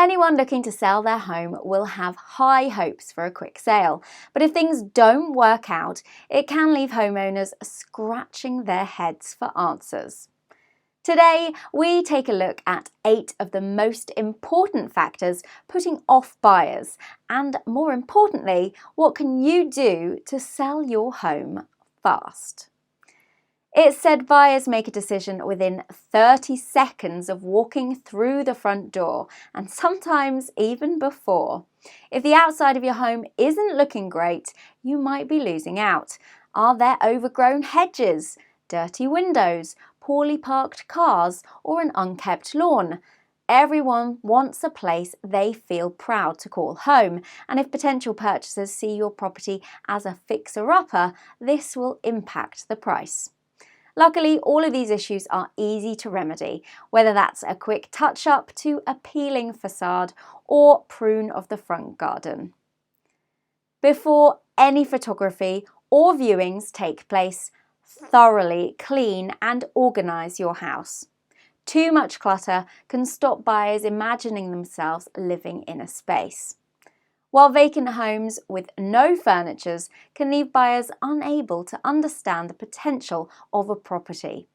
Anyone looking to sell their home will have high hopes for a quick sale, but if things don't work out, it can leave homeowners scratching their heads for answers. Today, we take a look at 8 of the most important factors putting off buyers, and more importantly, what can you do to sell your home fast? It's said buyers make a decision within 30 seconds of walking through the front door, and sometimes even before. If the outside of your home isn't looking great, you might be losing out. Are there overgrown hedges, dirty windows, poorly parked cars, or an unkept lawn? Everyone wants a place they feel proud to call home, and if potential purchasers see your property as a fixer-upper, this will impact the price. Luckily, all of these issues are easy to remedy, whether that's a quick touch-up to a peeling facade or prune of the front garden. Before any photography or viewings take place, thoroughly clean and organise your house. Too much clutter can stop buyers imagining themselves living in a space, while vacant homes with no furniture can leave buyers unable to understand the potential of a property.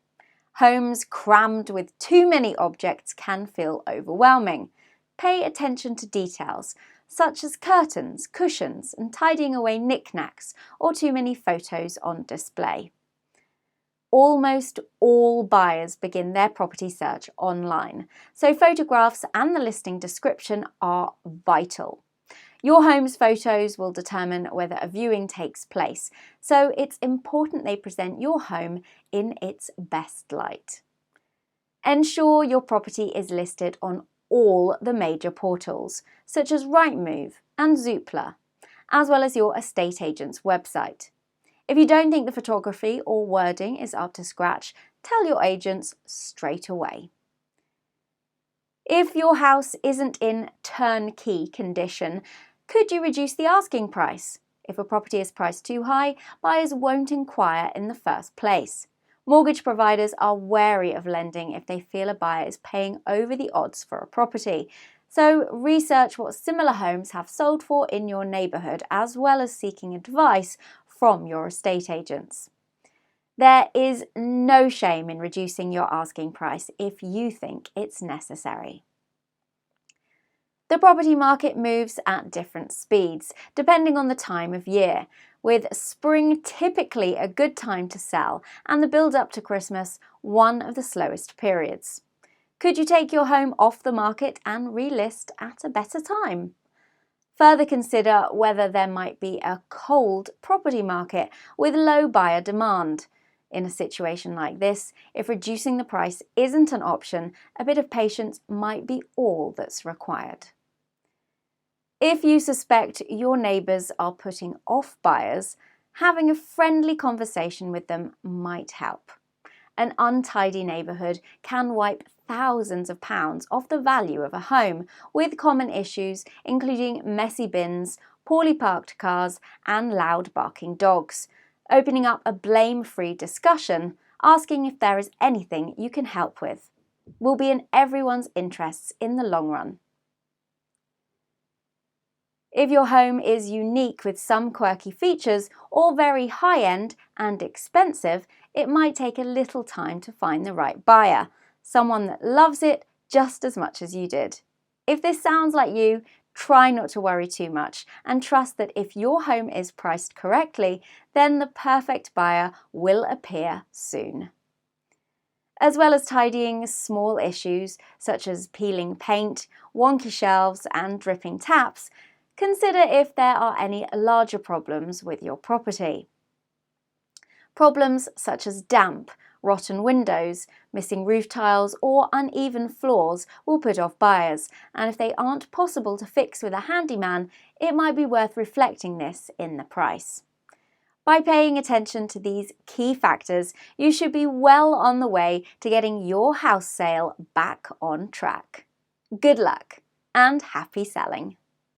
Homes crammed with too many objects can feel overwhelming. Pay attention to details, such as curtains, cushions, and tidying away knickknacks, or too many photos on display. Almost all buyers begin their property search online, so photographs and the listing description are vital. Your home's photos will determine whether a viewing takes place, so it's important they present your home in its best light. Ensure your property is listed on all the major portals, such as Rightmove and Zoopla, as well as your estate agent's website. If you don't think the photography or wording is up to scratch, tell your agents straight away. If your house isn't in turnkey condition, could you reduce the asking price? If a property is priced too high, buyers won't inquire in the first place. Mortgage providers are wary of lending if they feel a buyer is paying over the odds for a property. So research what similar homes have sold for in your neighbourhood, as well as seeking advice from your estate agents. There is no shame in reducing your asking price if you think it's necessary. The property market moves at different speeds, depending on the time of year, with spring typically a good time to sell and the build-up to Christmas one of the slowest periods. Could you take your home off the market and relist at a better time? Further consider whether there might be a cold property market with low buyer demand. In a situation like this, if reducing the price isn't an option, a bit of patience might be all that's required. If you suspect your neighbours are putting off buyers, having a friendly conversation with them might help. An untidy neighbourhood can wipe thousands of pounds off the value of a home, with common issues including messy bins, poorly parked cars, and loud barking dogs. Opening up a blame-free discussion, asking if there is anything you can help with, will be in everyone's interests in the long run. If your home is unique with some quirky features or very high-end and expensive, it might take a little time to find the right buyer, someone that loves it just as much as you did. If this sounds like you, try not to worry too much and trust that if your home is priced correctly, then the perfect buyer will appear soon. As well as tidying small issues such as peeling paint, wonky shelves, and dripping taps, consider if there are any larger problems with your property. Problems such as damp, rotten windows, missing roof tiles, or uneven floors will put off buyers, and if they aren't possible to fix with a handyman, it might be worth reflecting this in the price. By paying attention to these key factors, you should be well on the way to getting your house sale back on track. Good luck and happy selling!